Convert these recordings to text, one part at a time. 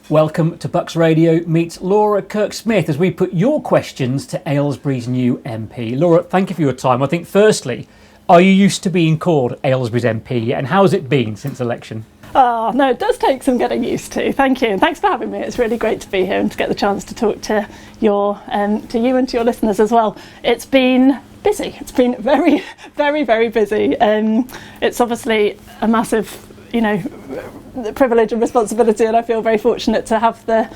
Welcome to Bucks Radio meets Laura Kyrke-Smith as we put your questions to Aylesbury's new MP. Laura, thank you for your time. I think firstly, are you used to being called Aylesbury's MP and how has it been since election? Oh, no, it does take some getting used to. Thank you. And thanks for having me. It's really great to be here and to get the chance to talk to you and to your listeners as well. It's been busy. It's been very, very, very busy. It's obviously a massive, privilege and responsibility, and I feel very fortunate to have the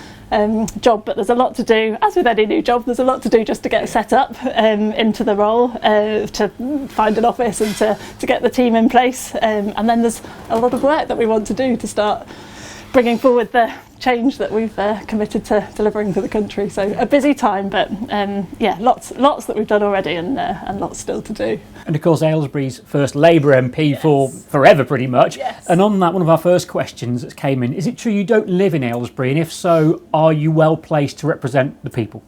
job, but there's a lot to do. As with any new job, there's a lot to do just to get set up into the role, to find an office and to get the team in place, and then there's a lot of work that we want to do to start bringing forward the change that we've committed to delivering to the country. So a busy time, but lots that we've done already and lots still to do. And of course Aylesbury's first Labour MP for forever pretty much. Yes. And on that, one of our first questions that came in, is it true you don't live in Aylesbury, and if so, are you well placed to represent the people?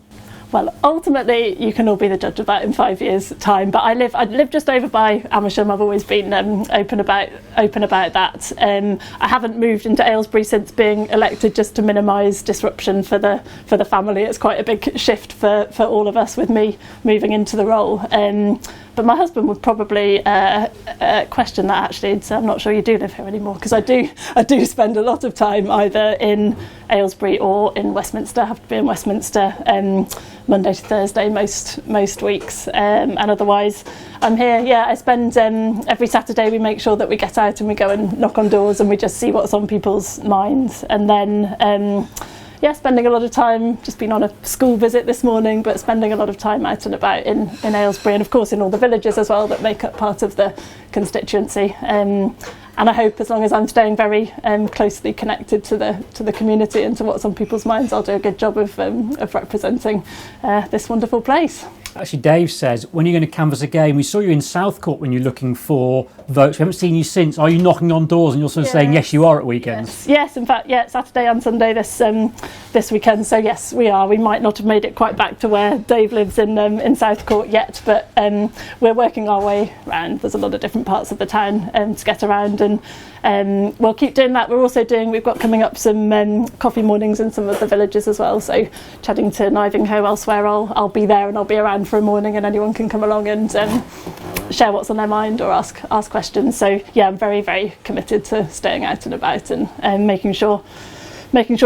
Well, ultimately, you can all be the judge of that in 5 years' time. But I live just over by Amersham. I've always been open about that. I haven't moved into Aylesbury since being elected, just to minimise disruption for the family. It's quite a big shift for all of us with me moving into the role. But my husband would probably question that actually, and say, I'm not sure you do live here anymore, because I do spend a lot of time either in Aylesbury or in Westminster. I have to be in Westminster Monday to Thursday most weeks, and otherwise I'm here. Yeah, I spend every Saturday we make sure that we get out and we go and knock on doors and we just see what's on people's minds, and then spending a lot of time, just been on a school visit this morning, but spending a lot of time out and about in Aylesbury, and of course in all the villages as well that make up part of the constituency. And I hope, as long as I'm staying very closely connected to the community and to what's on people's minds, I'll do a good job of representing this wonderful place. Actually, Dave says, when are you going to canvass again? We saw you in Southcourt when you're looking for votes. We haven't seen you since. Are you knocking on doors and you're sort of saying yes you are at weekends? Yes, in fact, Saturday and Sunday this weekend. So yes, we are. We might not have made it quite back to where Dave lives in Southcourt yet, but we're working our way around. There's a lot of different parts of the town to get around, and we'll keep doing that. We've got coming up some coffee mornings in some of the villages as well. So Cheddington, Ivinghoe, elsewhere, I'll be there and I'll be around for a morning, and anyone can come along and share what's on their mind or ask questions. So yeah, I'm very, very committed to staying out and about and making sure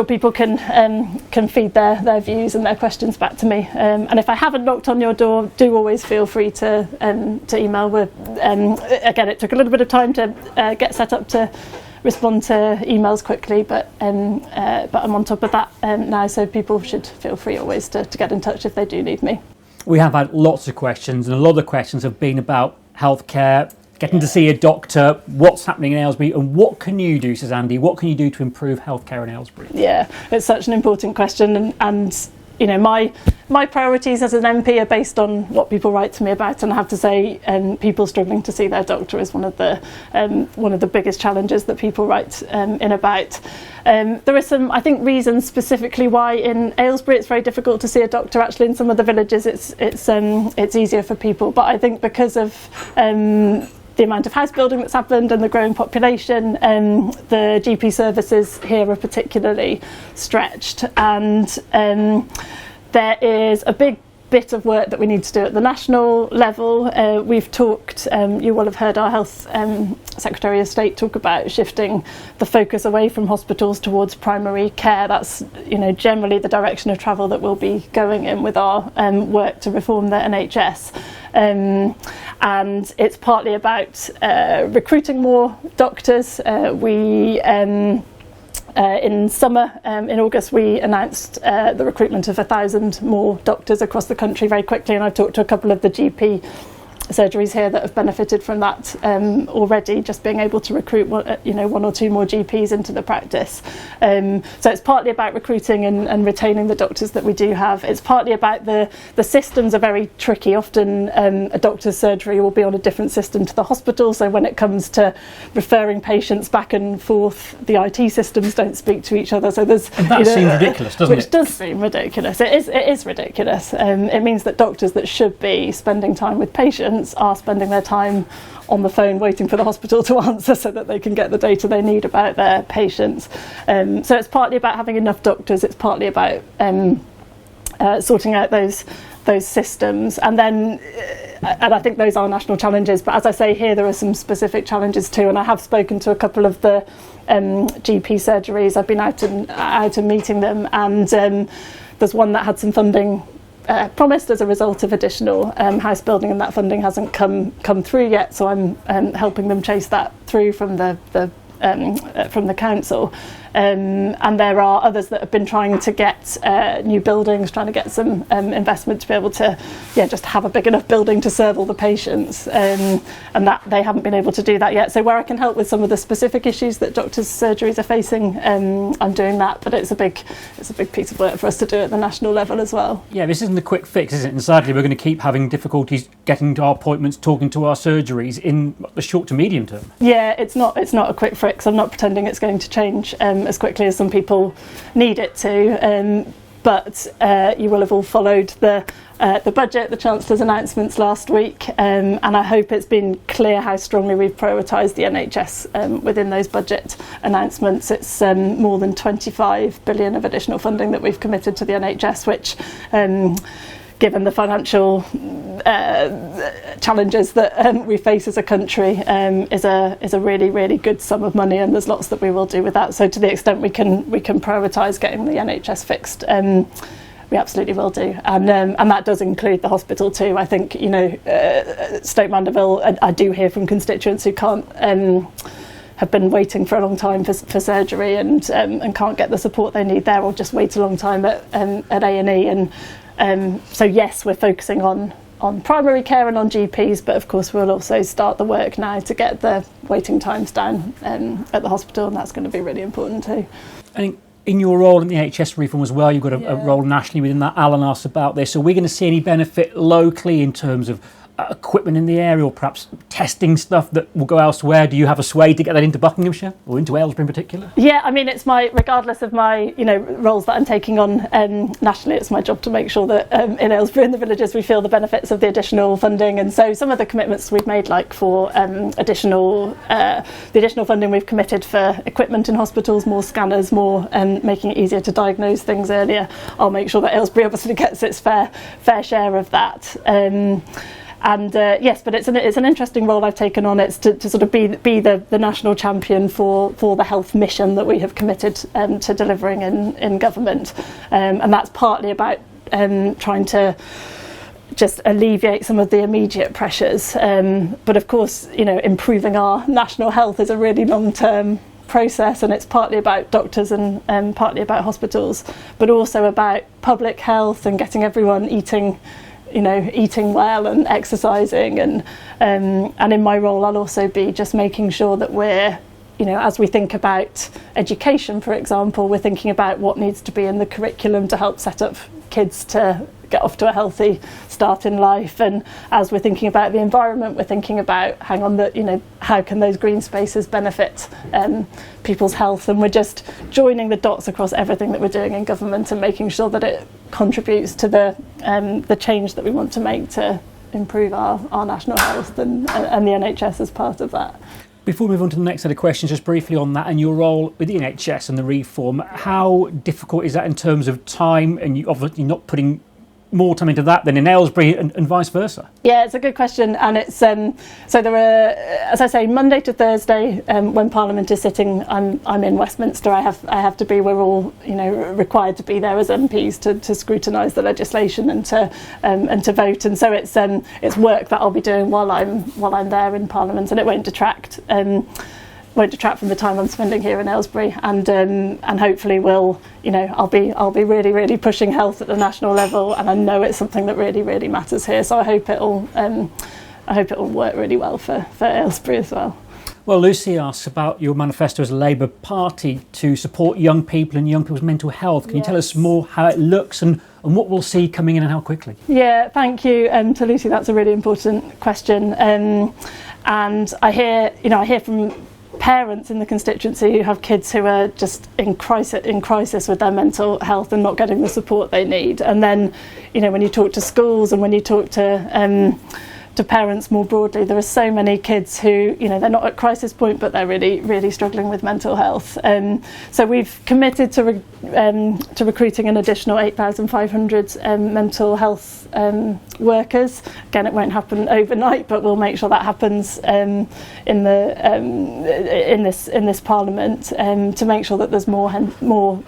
people can feed their views and their questions back to me. And if I haven't knocked on your door, do always feel free to email. Again, it took a little bit of time to get set up to respond to emails quickly, but I'm on top of that now, so people should feel free always to get in touch if they do need me. We have had lots of questions, and a lot of the questions have been about healthcare, getting to see a doctor, what's happening in Aylesbury, and what can you do, says Andy, what can you do to improve healthcare in Aylesbury? Yeah, it's such an important question, and my priorities as an MP are based on what people write to me about, and I have to say people struggling to see their doctor is one of the biggest challenges that people write in about. There are some, I think, reasons specifically why in Aylesbury it's very difficult to see a doctor. Actually, in some of the villages it's easier for people, but I think because of the amount of house building that's happened and the growing population, the GP services here are particularly stretched, and there is a big bit of work that we need to do at the national level. We've talked, you will have heard our Health Secretary of State talk about shifting the focus away from hospitals towards primary care. That's generally the direction of travel that we'll be going in with our work to reform the NHS. And it's partly about recruiting more doctors. In summer, in August, we announced the recruitment of 1,000 more doctors across the country very quickly, and I've talked to a couple of the GP surgeries here that have benefited from that already, just being able to recruit one or two more GPs into the practice. So it's partly about recruiting and retaining the doctors that we do have. It's partly about the systems are very tricky. Often a doctor's surgery will be on a different system to the hospital, so when it comes to referring patients back and forth, the IT systems don't speak to each other. So there's and that seems ridiculous, doesn't it? Which does seem ridiculous. It is ridiculous. It means that doctors that should be spending time with patients patients are spending their time on the phone waiting for the hospital to answer so that they can get the data they need about their patients. So it's partly about having enough doctors, it's partly about sorting out those systems, and I think those are national challenges, but as I say here, there are some specific challenges too, and I have spoken to a couple of the GP surgeries. I've been out and meeting them, and there's one that had some funding promised as a result of additional house building, and that funding hasn't come through yet, so I'm helping them chase that through from the council. And there are others that have been trying to get new buildings, trying to get some investment to be able to just have a big enough building to serve all the patients, and that they haven't been able to do that yet. So where I can help with some of the specific issues that doctors' surgeries are facing, I'm doing that, but it's a big piece of work for us to do at the national level as well. Yeah, this isn't a quick fix, is it? And sadly we're going to keep having difficulties getting to our appointments, talking to our surgeries in the short to medium term. Yeah, it's not a quick fix. I'm not pretending it's going to change as quickly as some people need it to, but you will have all followed the budget, the Chancellor's announcements last week, and I hope it's been clear how strongly we've prioritised the NHS within those budget announcements. It's more than 25 billion of additional funding that we've committed to the NHS, which given the financial challenges that we face as a country, is a really, really good sum of money, and there's lots that we will do with that. So to the extent we can prioritise getting the NHS fixed, we absolutely will do, and that does include the hospital too. I think Stoke Manderville, I do hear from constituents who can't have been waiting for a long time for surgery and can't get the support they need there, or just wait a long time at A&E, and so yes, we're focusing on primary care and on GPs, but of course we'll also start the work now to get the waiting times down at the hospital, and that's going to be really important too. I think in your role in the HS reform as well, you've got a role nationally within that. Alan asked about this. So we're going to see any benefit locally in terms of equipment in the area, or perhaps testing stuff that will go elsewhere? Do you have a sway to get that into Buckinghamshire or into Aylesbury in particular? Yeah, I mean, it's regardless of my roles that I'm taking on nationally, it's my job to make sure that in Aylesbury and the villages we feel the benefits of the additional funding. And so some of the commitments we've made, like for the additional funding we've committed for equipment in hospitals, more scanners, more making it easier to diagnose things earlier. I'll make sure that Aylesbury obviously gets its fair share of that. Yes, but it's an interesting role I've taken on. It's to sort of be the national champion for the health mission that we have committed to delivering in government, and that's partly about trying to just alleviate some of the immediate pressures. But of course, improving our national health is a really long-term process, and it's partly about doctors and partly about hospitals, but also about public health and getting everyone eating well and exercising, and in my role I'll also be just making sure that we're, as we think about education, for example, we're thinking about what needs to be in the curriculum to help set up kids to get off to a healthy start in life. And as we're thinking about the environment, we're thinking about, how can those green spaces benefit people's health? And we're just joining the dots across everything that we're doing in government and making sure that it contributes to the change that we want to make to improve our national health and the NHS as part of that. Before we move on to the next set of questions, just briefly on that and your role with the NHS and the reform, how difficult is that in terms of time? And you obviously not putting more time into that than in Aylesbury and vice versa? Yeah, it's a good question, and it's so there are, as I say, Monday to Thursday when Parliament is sitting, I'm in Westminster. I have to be. We're all required to be there as MPs to scrutinise the legislation and to vote, and so it's work that I'll be doing while I'm there in Parliament, and it won't detract from the time I'm spending here in Aylesbury, and hopefully I'll be really, really pushing health at the national level, and I know it's something that really, really matters here. So I hope it'll work really well for Aylesbury as well. Well, Lucy asks about your manifesto as a Labour Party to support young people and young people's mental health. Can you tell us more how it looks and what we'll see coming in and how quickly? Yeah, thank you to Lucy. That's a really important question, and I hear from parents in the constituency who have kids who are just in crisis with their mental health and not getting the support they need. And then, when you talk to schools and when you talk to to parents more broadly. There are so many kids who, they're not at crisis point, but they're really, really struggling with mental health. So we've committed to recruiting an additional 8,500 mental health workers. Again, it won't happen overnight, but we'll make sure that happens in this Parliament to make sure that there's more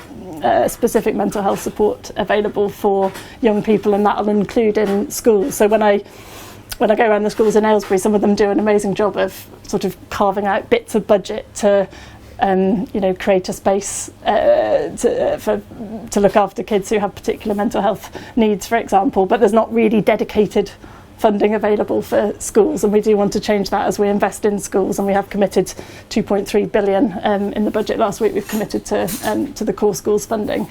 specific mental health support available for young people, and that'll include in schools. So when I go around the schools in Aylesbury, some of them do an amazing job of sort of carving out bits of budget to create a space to look after kids who have particular mental health needs, for example, but there's not really dedicated funding available for schools, and we do want to change that as we invest in schools, and we have committed 2.3 billion in the budget last week. We've committed to the core schools funding.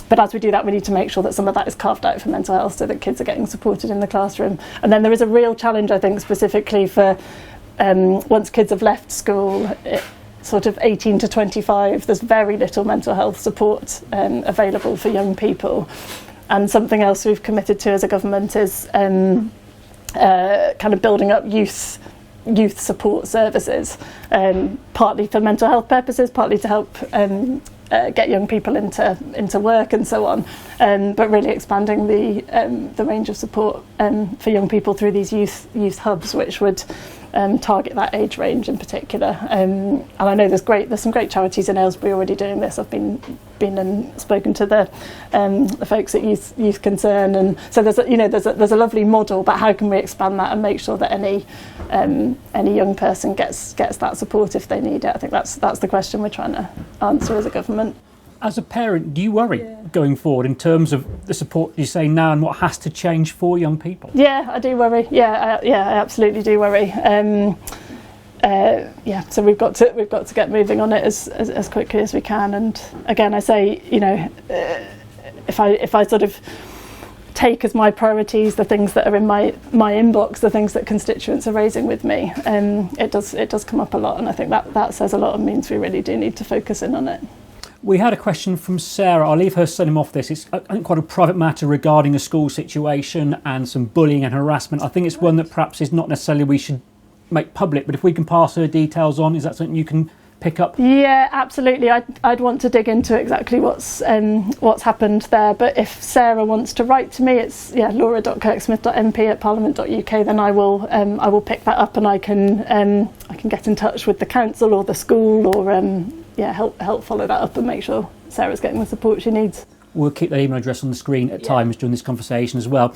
But as we do that, we need to make sure that some of that is carved out for mental health so that kids are getting supported in the classroom. And then there is a real challenge, I think, specifically for once kids have left school, sort of 18 to 25, there's very little mental health support available for young people. And something else we've committed to as a government is kind of building up youth support services, partly for mental health purposes, partly to help get young people into work and so on, but really expanding the range of support for young people through these youth hubs, which would target that age range in particular. And I know there's some great charities in Aylesbury already doing this. I've been and spoken to the folks at Youth Concern, and so there's a lovely model. But how can we expand that and make sure that any young person gets that support if they need it? I think that's the question we're trying to answer as a government. As a parent, do you worry going forward in terms of the support you say now and what has to change for young people? Yeah, I do worry. I absolutely do worry. So we've got to get moving on it as quickly as we can. And again, I say, if I sort of take as my priorities the things that are in my inbox, the things that constituents are raising with me, it does come up a lot, and I think that says a lot and means we really do need to focus in on it. We had a question from Sarah. I'll leave her sending off this. It's, I think, quite a private matter regarding a school situation and some bullying and harassment. I think it's one that perhaps is not necessarily we should make public, but if we can pass her details on, is that something you can pick up? Yeah, absolutely. I'd want to dig into exactly what's happened there. But if Sarah wants to write to me, it's laura.kirkesmith.mp@parliament.uk. Then I will pick that up, and I can get in touch with the council or the school, or help follow that up and make sure Sarah's getting the support she needs. We'll keep that email address on the screen at times during this conversation as well.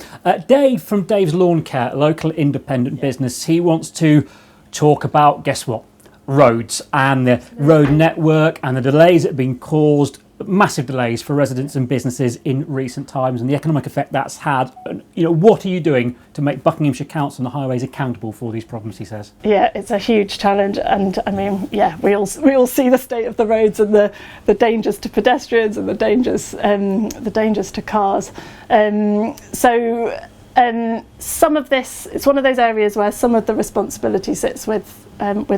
Dave from Dave's Lawn Care, a local independent business, he wants to talk about, guess what, roads and the road network and the delays that have been caused, massive delays for residents and businesses in recent times, and the economic effect that's had. What are you doing to make Buckinghamshire Council and the highways accountable for these problems, he says? Yeah, it's a huge challenge, and I mean, we all see the state of the roads and the dangers to pedestrians and the dangers to cars. Some of this, it's one of those areas where some of the responsibility sits with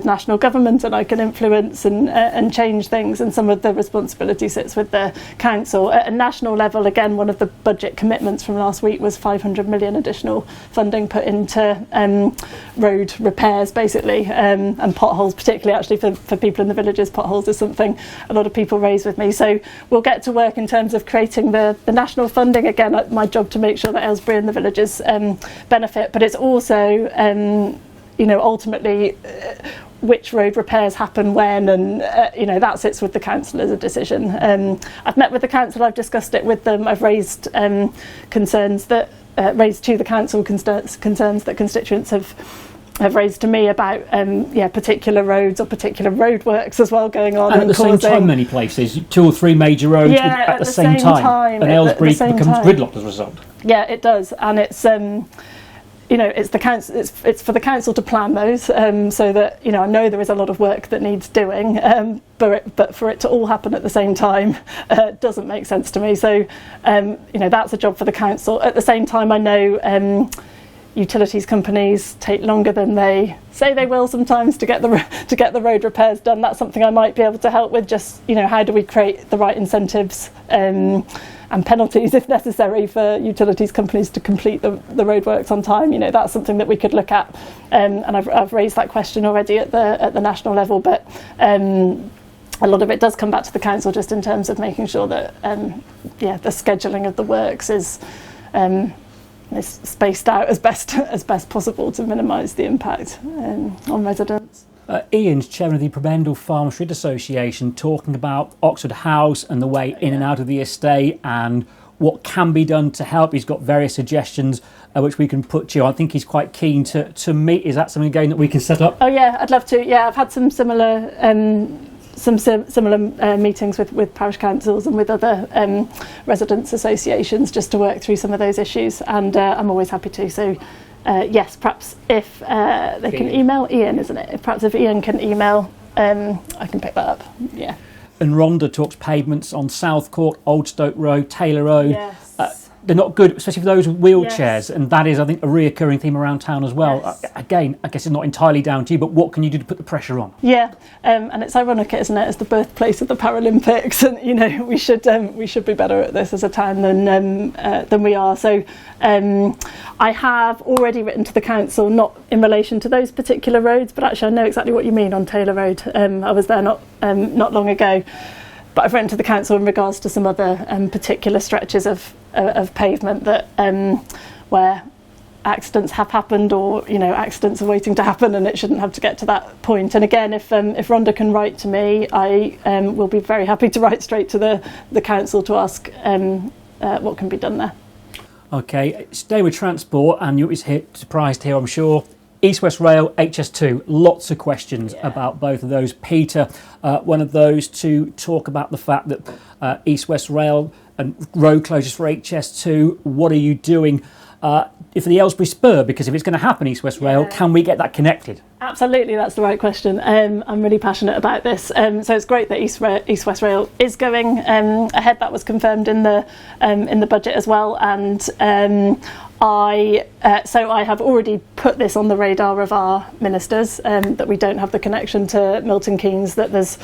national government, and I can influence and change things, and some of the responsibility sits with the council. At a national level, again, one of the budget commitments from last week was 500 million additional funding put into road repairs, basically, and potholes, particularly actually for people in the villages. Potholes is something a lot of people raise with me. So we'll get to work in terms of creating the national funding. Again, my job to make sure that Aylesbury and the villages benefit, but it's also ultimately which road repairs happen when, and that sits with the council as a decision. I've met with the council, I've discussed it with them, I've raised concerns that raised to the council concerns that constituents have raised to me about particular roads or particular roadworks as well going on. And at the same time, many places, 2 or 3 major roads at the same time. And Aylesbury becomes gridlocked as a result. Yeah, it does, and it's it's the council. It's for the council to plan those, so that I know there is a lot of work that needs doing, but for it to all happen at the same time doesn't make sense to me. So that's a job for the council. At the same time, I know utilities companies take longer than they say they will sometimes to get the road repairs done. That's something I might be able to help with. Just, how do we create the right incentives and penalties, if necessary, for utilities companies to complete the roadworks on time? That's something that we could look at, and I've raised that question already at the national level. But a lot of it does come back to the council, just in terms of making sure that the scheduling of the works is spaced out as best possible to minimise the impact on residents. Ian's chairman of the Pavements Farm Street Association, talking about Oxford House and the way in and out of the estate and what can be done to help. He's got various suggestions which we can put to you. I think he's quite keen to meet. Is that something again that we can set up? Oh yeah, I'd love to. Yeah, I've had some similar meetings with parish councils and with other residents associations, just to work through some of those issues, and I'm always happy to. So yes, perhaps if they can email Ian, isn't it? Perhaps if Ian can email, I can pick that up. Yeah. And Rhonda talks pavements on South Court, Old Stoke Road, Taylor Road. Yes. They're not good, especially for those with wheelchairs, Yes. and that is, I think, a reoccurring theme around town as well. Yes. Again, I guess it's not entirely down to you, but what can you do to put the pressure on? Yeah, and it's ironic, isn't it? It's the birthplace of the Paralympics, and we should be better at this as a town than we are. So I have already written to the council, not in relation to those particular roads, but actually I know exactly what you mean on Taylor Road. I was there not long ago. But I've written to the council in regards to some other particular stretches of pavement that where accidents have happened, or accidents are waiting to happen, and it shouldn't have to get to that point. And again, if Rhonda can write to me, I will be very happy to write straight to the council to ask what can be done there. Okay, stay with transport, and you'll be surprised here, I'm sure. East West Rail, HS2, lots of questions about both of those. Peter, one of those, to talk about the fact that East West Rail and road closures for HS2, what are you doing for the Alsbury spur? Because if it's going to happen, East West Rail, can we get that connected? Absolutely, that's the right question. I'm really passionate about this. So it's great that East West Rail is going ahead. That was confirmed in the budget as well, and I have already put this on the radar of our ministers, that we don't have the connection to Milton Keynes, that there's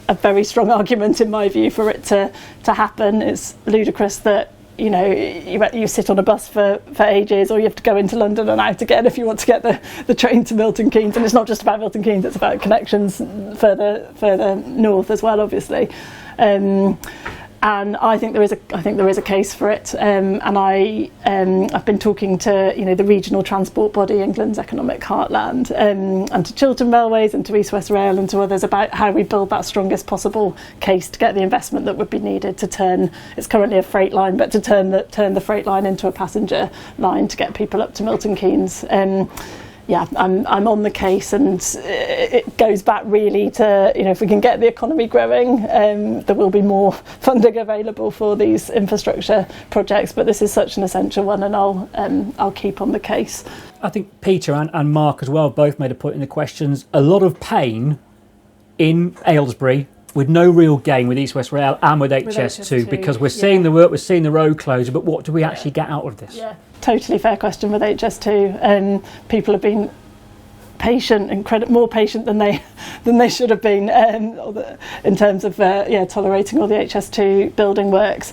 a very strong argument in my view for it to happen. It's ludicrous that you sit on a bus for ages, or you have to go into London and out again if you want to get the train to Milton Keynes. And it's not just about Milton Keynes, it's about connections further north as well, obviously. And I think there is a case for it, and I've been talking to the regional transport body, England's economic heartland, and to Chiltern Railways and to East West Rail and to others about how we build that strongest possible case to get the investment that would be needed to turn. It's currently a freight line, but to turn the freight line into a passenger line to get people up to Milton Keynes. I'm on the case, and it goes back really to if we can get the economy growing, there will be more funding available for these infrastructure projects. But this is such an essential one, and I'll keep on the case. I think Peter and Mark as well both made a point in the questions. A lot of pain in Aylesbury, with no real gain with East West Rail and with HS2, because we're seeing the work, we're seeing the road closure, but what do we actually get out of this? Yeah, totally fair question with HS2. People have been patient, more patient than they should have been in terms of tolerating all the HS2 building works.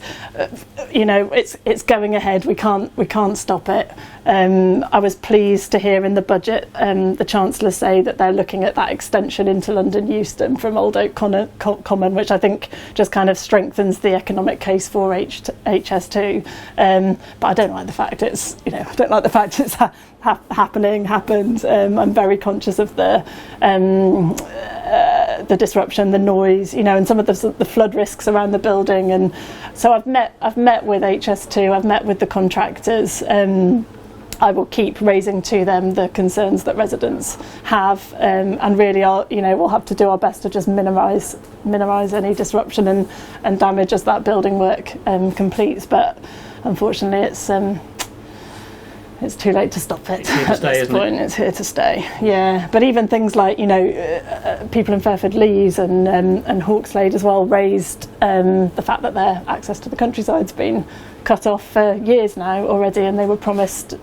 It's going ahead. We can't stop it. I was pleased to hear in the budget the Chancellor say that they're looking at that extension into London Euston from Old Oak Common, which I think just kind of strengthens the economic case for HS2. But I don't like the fact it's happened. I'm very conscious of the disruption, the noise, and some of the flood risks around the building. And so I've met with HS2. I've met with the contractors. I will keep raising to them the concerns that residents have, and really, we'll have to do our best to just minimise any disruption and damage as that building work completes. But unfortunately, it's too late to stop it at this point. It's here to stay. Yeah, but even things like people in Fairford Lees and Hawkslade as well raised the fact that their access to the countryside's been cut off for years now already, and they were promised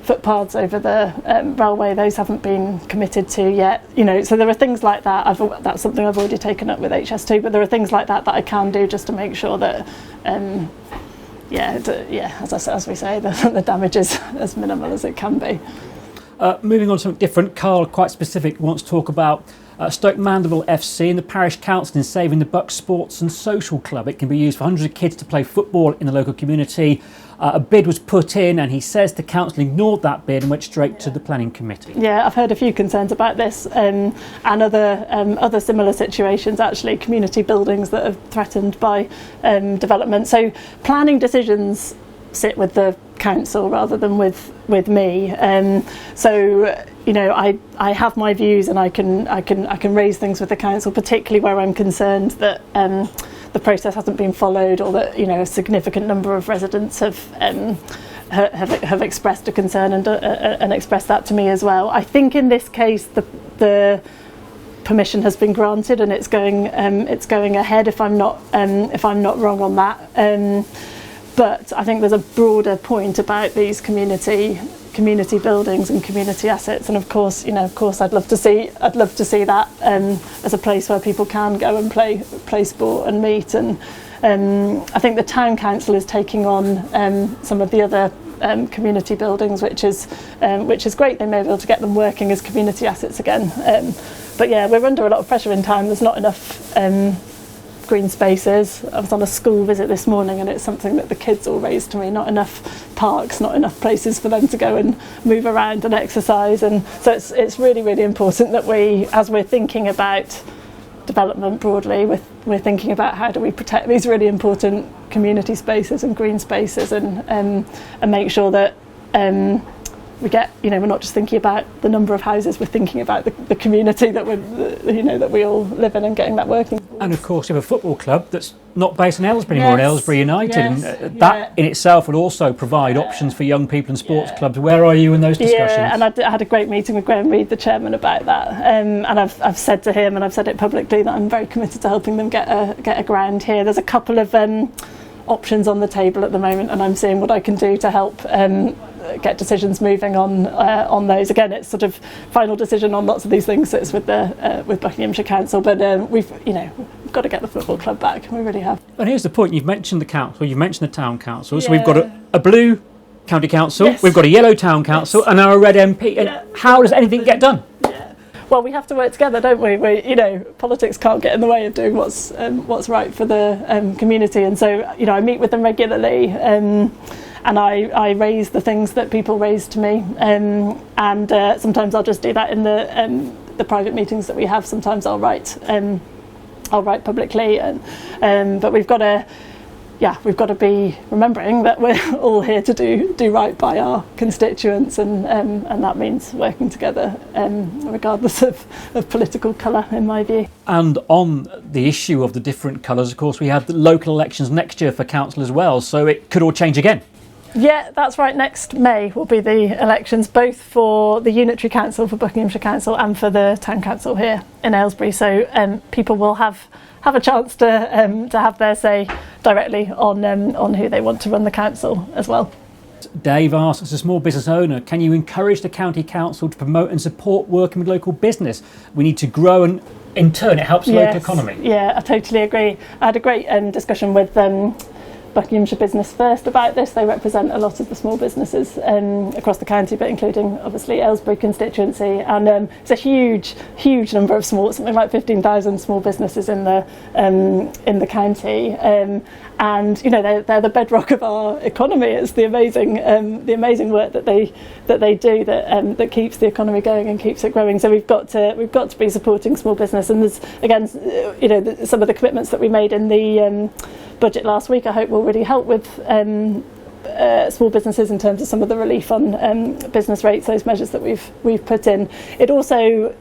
footpaths over the railway. Those haven't been committed to yet. So there are things like that. That's something I've already taken up with HS2, but there are things like that I can do just to make sure that as we say, the damage is as minimal as it can be. Moving on to something different, Carl, quite specific, wants to talk about Stoke Manderville FC and the parish council in saving the Bucks Sports and Social Club. It can be used for hundreds of kids to play football in the local community. A bid was put in, and he says the council ignored that bid and went straight to the planning committee. Yeah, I've heard a few concerns about this and other similar situations, actually, community buildings that are threatened by development. So planning decisions sit with the council rather than with me. I have my views, and I can raise things with the council, particularly where I'm concerned that the process hasn't been followed, or that a significant number of residents have expressed a concern and expressed that to me as well. I think in this case the permission has been granted, and it's going ahead, if I'm not wrong on that. But I think there's a broader point about these community buildings and community assets, and of course I'd love to see that as a place where people can go and play sport and meet. And I think the town council is taking on some of the other community buildings, which is great. They may be able to get them working as community assets again. But yeah, we're under a lot of pressure in town. There's not enough green spaces. I was on a school visit this morning, and it's something that the kids all raised to me. Not enough parks, not enough places for them to go and move around and exercise. And so it's really, really important that as we're thinking about development broadly, we're thinking about how do we protect these really important community spaces and green spaces, and make sure that we get, we're not just thinking about the number of houses, we're thinking about the community that that we all live in, and getting that working. And of course you have a football club that's not based in Aylesbury anymore, in Aylesbury United, and that in itself would also provide options for young people and sports clubs. Where are you in those discussions? Yeah, and I had a great meeting with Graham Reid, the chairman, about that, and I've said to him, and I've said it publicly, that I'm very committed to helping them get a ground here. There's a couple of options on the table at the moment, and I'm seeing what I can do to help get decisions moving on those. Again, it's sort of final decision on lots of these things sits with Buckinghamshire Council, but we've got to get the football club back. We really have. And here's the point: you've mentioned the council, you've mentioned the town council. So we've got a blue county council, we've got a yellow town council, and now a red MP. And how does anything get done? Well, we have to work together, don't we? Politics can't get in the way of doing what's right for the community. And so, I meet with them regularly, and I raise the things that people raise to me. And sometimes I'll just do that in the private meetings that we have. Sometimes I'll write publicly, but we've got to be remembering that we're all here to do right by our constituents, and that means working together, regardless of political colour, in my view. And on the issue of the different colours, of course, we have the local elections next year for council as well, so it could all change again. Yeah, that's right. Next May will be the elections, both for the Unitary Council, for Buckinghamshire Council, and for the Town Council here in Aylesbury. So people will have a chance to have their say directly on who they want to run the council as well. Dave asks, as a small business owner, can you encourage the county council to promote and support working with local business? We need to grow, and in turn it helps the local economy. Yeah, I totally agree. I had a great discussion with Buckinghamshire Business First about this. They represent a lot of the small businesses across the county, but including obviously Aylesbury constituency, and it's a huge number of something like 15,000 small businesses in the county, and they're the bedrock of our economy. It's the amazing work that they do that keeps the economy going and keeps it growing. So we've got to be supporting small business, and there's again some of the commitments that we made in the budget last week, I hope will really help with small businesses in terms of some of the relief on business rates, those measures that we've put in. It also,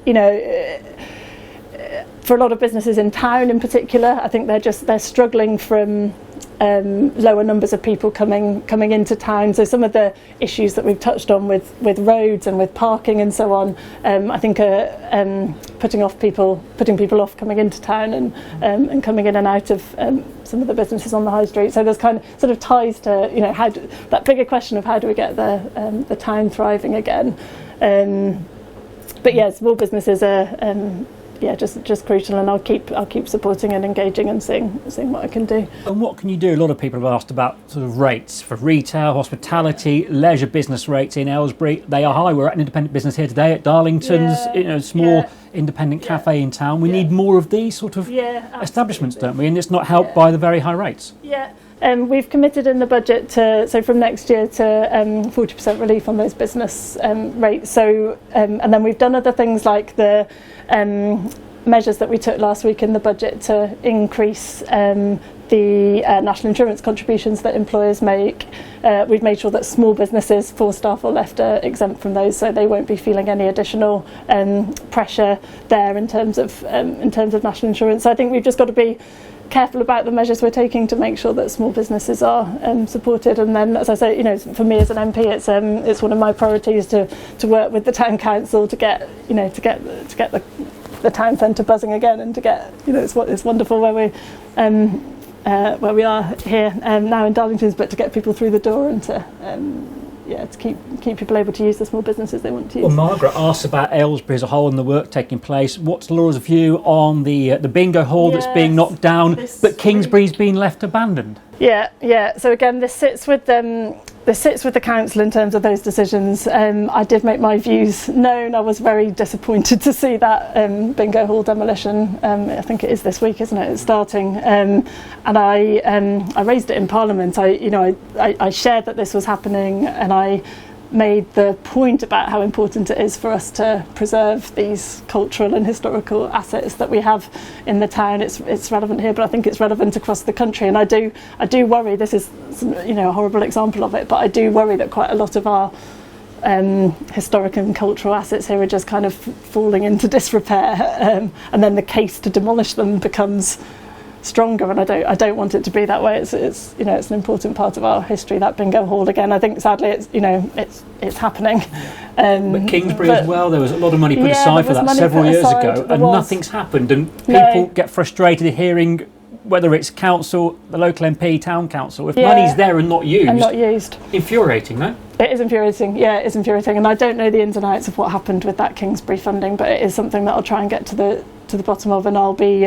for a lot of businesses in town in particular, I think they're struggling from lower numbers of people coming into town. So some of the issues that we've touched on with roads and with parking and so on, I think are putting people off coming into town and coming in and out of some of the businesses on the high street. So there's kind of sort of ties to, you know, that bigger question of how do we get the town thriving again. But yeah, small businesses are just crucial, and I'll keep supporting and engaging and seeing what I can do. And what can you do? A lot of people have asked about sort of rates for retail, hospitality, leisure business rates in Aylesbury. They are high. We're at an independent business here today at Darlington's, small independent cafe in town. We need more of these sort of establishments, don't we? And it's not helped by the very high rates. Yeah. We've committed in the budget so from next year to 40% relief on those business rates. So and then we've done other things like the measures that we took last week in the budget to increase the national insurance contributions that employers make. We've made sure that small businesses, 4 staff or left, are exempt from those, so they won't be feeling any additional pressure there in terms of national insurance. So I think we've just got to be careful about the measures we're taking to make sure that small businesses are supported. And then, as I say, you know, for me as an MP, it's one of my priorities to work with the town council to get the town centre buzzing again, and to get, you know, it's wonderful where we are here now in Darlington's, but to get people through the door and to keep people able to use the small businesses they want to use. Well, Margaret asks about Aylesbury as a whole and the work taking place. What's Laura's view on the bingo hall that's being knocked down, but Kingsbury's been left abandoned? Yeah. So again, this sits with the council in terms of those decisions. I did make my views known. I was very disappointed to see that bingo hall demolition. I think it is this week, isn't it? It's starting, and I raised it in Parliament. I shared that this was happening, and I made the point about how important it is for us to preserve these cultural and historical assets that we have in the town. It's relevant here, but I think it's relevant across the country. And I do worry, this is, you know, a horrible example of it, but I do worry that quite a lot of our historic and cultural assets here are just kind of falling into disrepair, and then the case to demolish them becomes stronger, and I don't want it to be that way. It's you know, it's an important part of our history, that bingo hall. Again, I think sadly it's happening. But Kingsbury as well, there was a lot of money put aside for that several years ago, and nothing's happened, and people get frustrated hearing whether it's council, the local MP, town council, if money's there and not used. Infuriating, no? It is infuriating, it is infuriating, and I don't know the ins and outs of what happened with that Kingsbury funding, but it is something that I'll try and get to the bottom of, and I'll be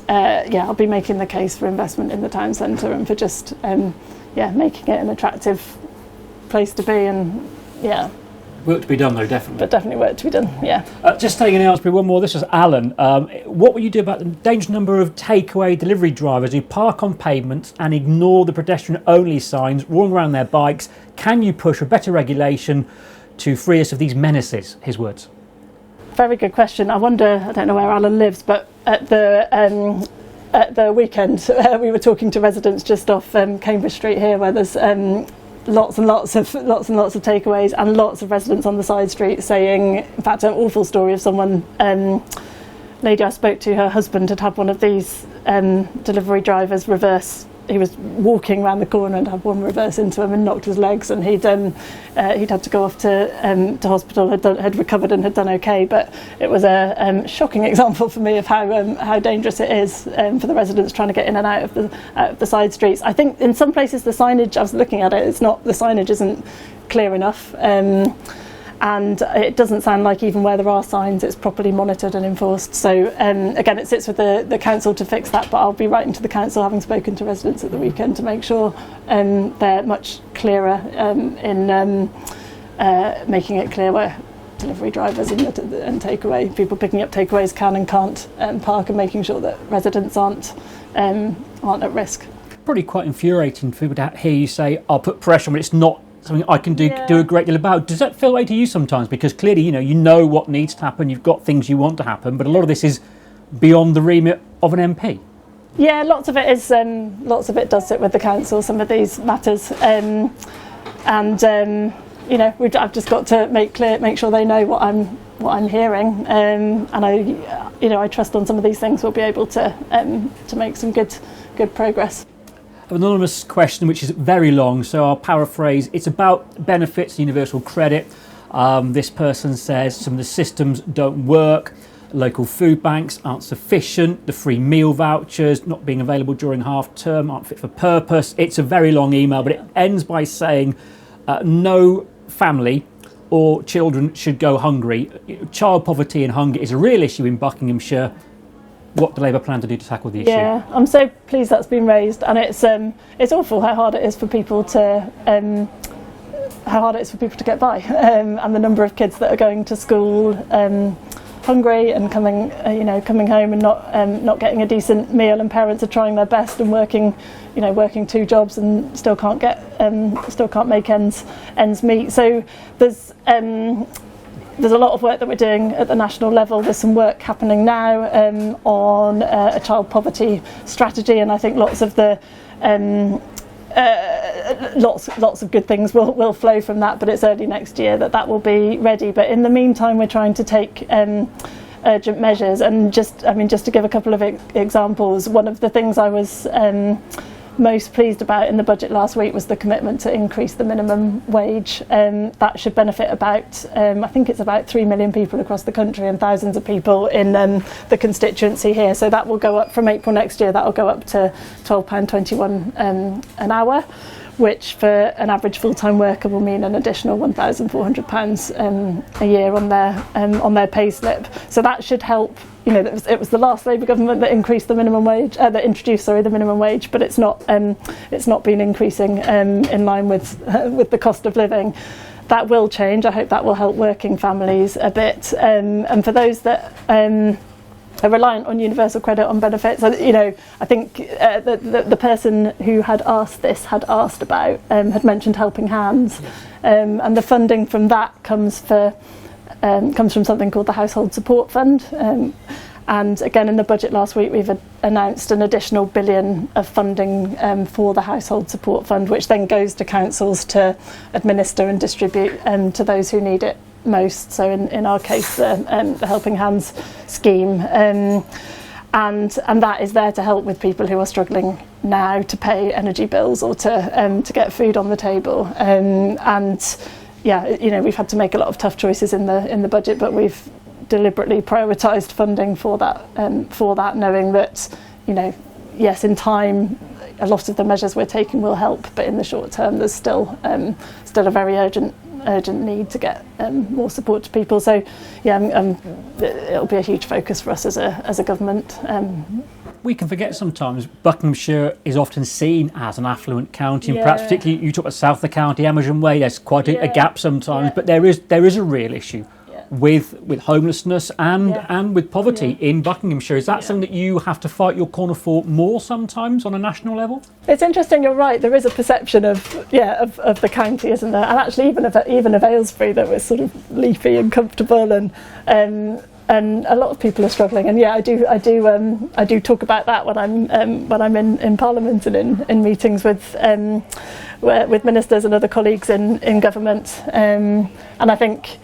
I'll be making the case for investment in the town centre and for just making it an attractive place to be, and work to be done though, definitely. But definitely work to be done, just staying in Aylesbury, one more. This was Alan. What will you do about the dangerous number of takeaway delivery drivers who park on pavements and ignore the pedestrian-only signs, rolling around their bikes? Can you push for better regulation to free us of these menaces? His words. Very good question. I wonder, I don't know where Alan lives, but at the weekend we were talking to residents just off Cambridge Street here, where there's lots and lots of takeaways, and lots of residents on the side street saying, in fact, an awful story of someone, lady I spoke to, her husband had one of these delivery drivers reverse. He was walking around the corner and had one reverse into him and knocked his legs, and he'd had to go off to hospital. Had recovered and had done okay, but it was a shocking example for me of how dangerous it is for the residents trying to get in and out of the side streets. I think in some places the signage, I was looking at it, the signage isn't clear enough. And it doesn't sound like even where there are signs it's properly monitored and enforced. So again, it sits with the council to fix that, but I'll be writing to the council, having spoken to residents at the weekend, to make sure they're much clearer in making it clear where delivery drivers and takeaway people picking up takeaways can and can't park, and making sure that residents aren't at risk. Probably quite infuriating for people to hear you say, "I'll put pressure," when it's not something I can do a great deal about. Does that feel like to you sometimes? Because clearly, you know what needs to happen, you've got things you want to happen, but a lot of this is beyond the remit of an MP. Yeah, lots of it is. Lots of it does sit with the council. Some of these matters, I've just got to make sure they know what I'm hearing, and I trust on some of these things we'll be able to make some good progress. An anonymous question which is very long, so I'll paraphrase. It's about benefits, universal credit. This person says some of the systems don't work, local food banks aren't sufficient, the free meal vouchers not being available during half term aren't fit for purpose. It's a very long email, but it ends by saying no family or children should go hungry. Child poverty and hunger is a real issue in Buckinghamshire. What do Labour plan to do to tackle the issue? Yeah, I'm so pleased that's been raised, and it's awful how hard it is for people to get by, and the number of kids that are going to school hungry and coming home and not getting a decent meal, and parents are trying their best and working 2 jobs and still can't make ends meet. So there's a lot of work that we're doing at the national level. There's some work happening now on a child poverty strategy, and I think lots of good things will flow from that. But it's early next year that will be ready. But in the meantime, we're trying to take urgent measures. And just to give a couple of examples, one of the things I was most pleased about in the budget last week was the commitment to increase the minimum wage. That should benefit about, I think it's about 3 million people across the country and thousands of people in the constituency here. So that will go up from April next year. That will go up to £12.21 an hour, which for an average full-time worker will mean an additional £1,400 a year on their pay slip. So that should help. It was the last Labour government that increased the minimum wage, that introduced the minimum wage, but it's not been increasing in line with the cost of living. That will change. I hope that will help working families a bit, and for those that are reliant on universal credit on benefits. I think the person who had asked about had mentioned Helping Hands, and the funding from that comes from something called the Household Support Fund. And again, in the budget last week, we've announced an additional £1 billion of funding for the Household Support Fund, which then goes to councils to administer and distribute to those who need it most. So in our case, the Helping Hands scheme. And that is there to help with people who are struggling now to pay energy bills or to get food on the table. We've had to make a lot of tough choices in the budget, but we've deliberately prioritised funding for that, knowing that, yes, in time, a lot of the measures we're taking will help, but in the short term, there's still a very urgent need to get more support to people. So, it'll be a huge focus for us as a government. We can forget sometimes Buckinghamshire is often seen as an affluent county, and perhaps particularly you talk about south of the county, Amersham Way, there's quite a gap sometimes, but there is a real issue with homelessness and with poverty in Buckinghamshire. Is that something that you have to fight your corner for more sometimes on a national level? It's interesting, you're right, there is a perception of the county, isn't there? And actually even of Aylesbury, that we're sort of leafy and comfortable, and a lot of people are struggling. And I do talk about that when I'm in Parliament and in meetings with ministers and other colleagues in government. And I think,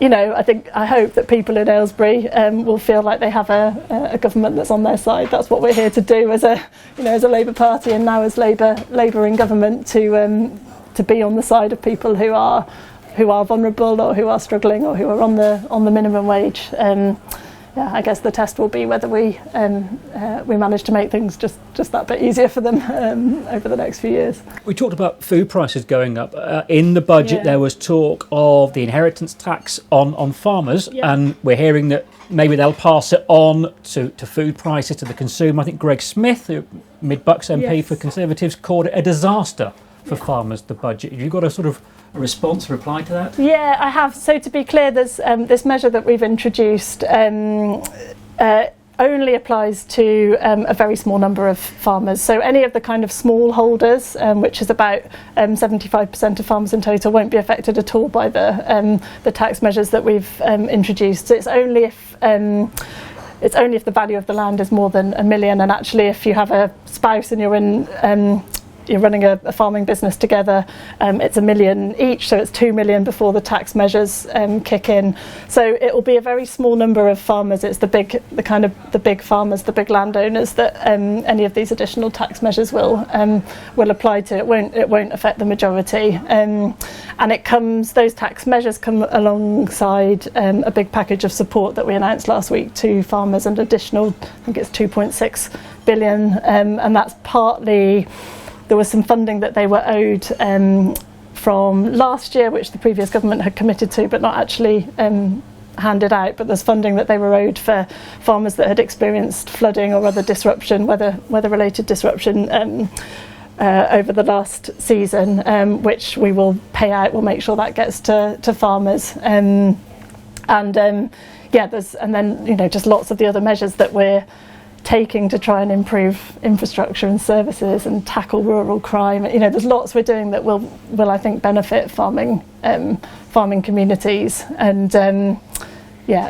I hope that people in Aylesbury will feel like they have a government that's on their side. That's what we're here to do as a Labour Party, and now as Labour in government, to be on the side of people who are vulnerable or who are struggling or who are on the minimum wage. I guess the test will be whether we manage to make things just that bit easier for them over the next few years. We talked about food prices going up. In the budget, there was talk of the inheritance tax on farmers, and we're hearing that maybe they'll pass it on to food prices to the consumer. I think Kyrke-Smith, Mid-Bucks MP for Conservatives, called it a disaster for farmers, the budget. Have you got a sort of a response, a reply to that? Yeah, I have. So to be clear, there's this measure that we've introduced only applies to a very small number of farmers. So any of the kind of small holders, which is about 75% of farmers in total, won't be affected at all by the tax measures that we've introduced. So it's only if the value of the land is more than £1 million, and actually if you have a spouse and you're in you're running a farming business together, it's $1 million each, so it's $2 million before the tax measures kick in. So it will be a very small number of farmers. It's the big farmers, the big landowners that any of these additional tax measures will apply to. It won't affect the majority, and those tax measures come alongside a big package of support that we announced last week to farmers, and additional, I think it's 2.6 billion, and that's partly. There was some funding that they were owed from last year, which the previous government had committed to, but not actually handed out. But there's funding that they were owed for farmers that had experienced flooding or other disruption, weather-related disruption over the last season, which we will pay out. We'll make sure that gets to farmers. There's just lots of the other measures that we're taking to try and improve infrastructure and services and tackle rural crime. There's lots we're doing that will I think benefit farming communities, and a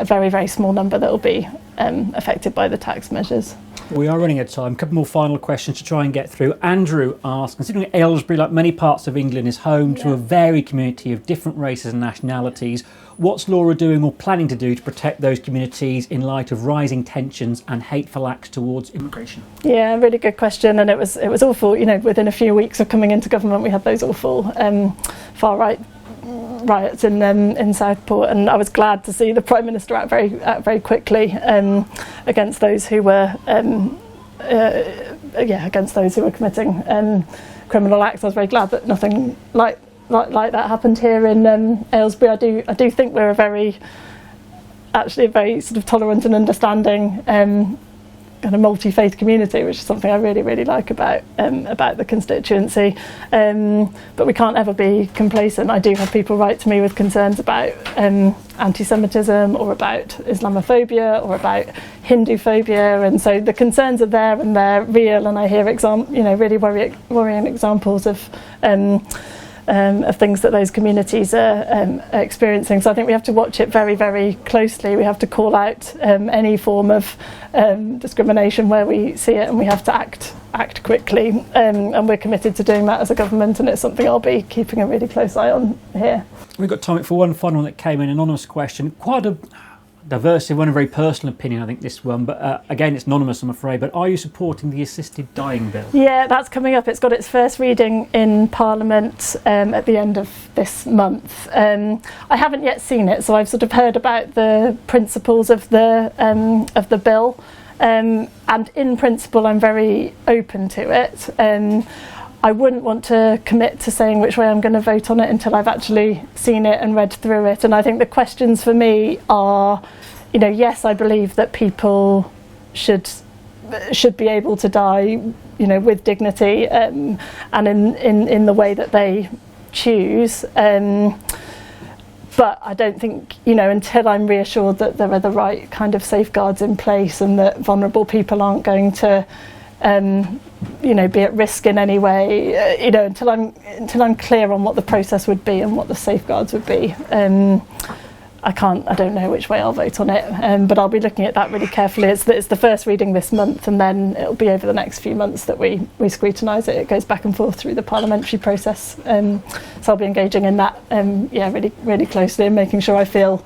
very, very small number that will be affected by the tax measures. We are running out of time. A couple more final questions to try and get through. Andrew asks, considering Aylesbury, like many parts of England, is home to a varied community of different races and nationalities, what's Laura doing or planning to do to protect those communities in light of rising tensions and hateful acts towards immigration? Yeah, really good question, and it was awful. Within a few weeks of coming into government, we had those awful far right riots in Southport, and I was glad to see the Prime Minister act very quickly against those who were committing criminal acts. I was very glad that nothing like that happened here in Aylesbury. I do think we're a very sort of tolerant and understanding kind of multi-faith community, which is something I really, really like about the constituency. But we can't ever be complacent. I do have people write to me with concerns about anti-Semitism or about Islamophobia or about Hindu-phobia, and so the concerns are there and they're real. And I hear really worrying examples of things that those communities are experiencing. So I think we have to watch it very, very closely. We have to call out any form of discrimination where we see it, and we have to act quickly. And we're committed to doing that as a government, and it's something I'll be keeping a really close eye on here. We've got time for one final one that came in, an anonymous question. Quite a diversity one, a very personal opinion, I think, this one, but again, it's anonymous, I'm afraid. But are you supporting the assisted dying bill? Yeah, that's coming up. It's got its first reading in Parliament at the end of this month. I haven't yet seen it, so I've sort of heard about the principles of the bill, and in principle, I'm very open to it. I wouldn't want to commit to saying which way I'm going to vote on it until I've actually seen it and read through it. And I think the questions for me are, yes, I believe that people should be able to die, with dignity, and in the way that they choose. But I don't think, until I'm reassured that there are the right kind of safeguards in place and that vulnerable people aren't going to be at risk in any way, until I'm clear on what the process would be and what the safeguards would be, I don't know which way I'll vote on it, but I'll be looking at that really carefully. It's the first reading this month, and then it'll be over the next few months that we scrutinise it. It goes back and forth through the parliamentary process, so I'll be engaging in that really, really closely and making sure I feel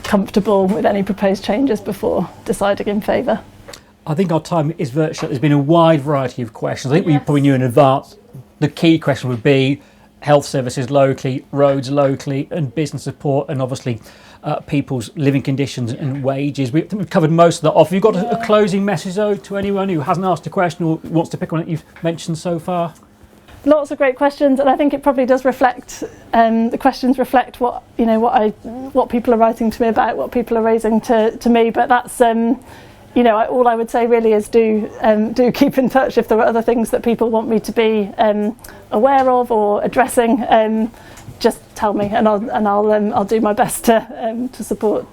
comfortable with any proposed changes before deciding in favour. I think our time is virtual. There's been a wide variety of questions. I think we probably knew in advance the key question would be health services locally, roads locally, and business support, and obviously people's living conditions and wages. We've covered most of that off. Have you got a closing message, though, to anyone who hasn't asked a question or wants to pick one that you've mentioned so far? Lots of great questions, and I think it probably does reflect. The questions reflect what people are writing to me about, what people are raising to me. But that's all I would say really is do keep in touch if there are other things that people want me to be aware of or addressing. Just tell me, and I'll do my best to support.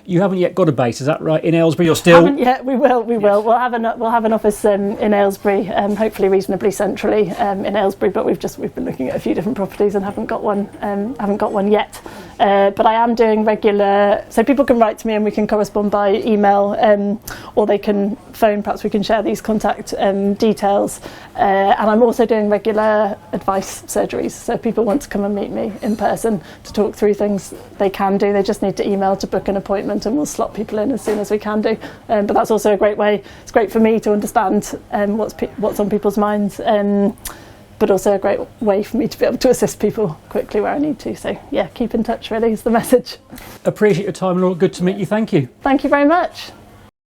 You haven't yet got a base, is that right? In Aylesbury, you're still. Haven't yet. We will. Yes. We'll have an office in Aylesbury, hopefully reasonably centrally in Aylesbury. But we've been looking at a few different properties and haven't got one yet. But I am doing regular, so people can write to me and we can correspond by email, or they can phone. Perhaps we can share these contact details. And I'm also doing regular advice surgeries. So if people want to come and meet me in person to talk through things, they can do. They just need to email to book an appointment, and we'll slot people in as soon as we can do. But that's also a great way. It's great for me to understand what's on people's minds, but also a great way for me to be able to assist people quickly where I need to. So yeah, keep in touch really is the message. Appreciate your time, Laura. Good to meet you. Thank you. Thank you very much.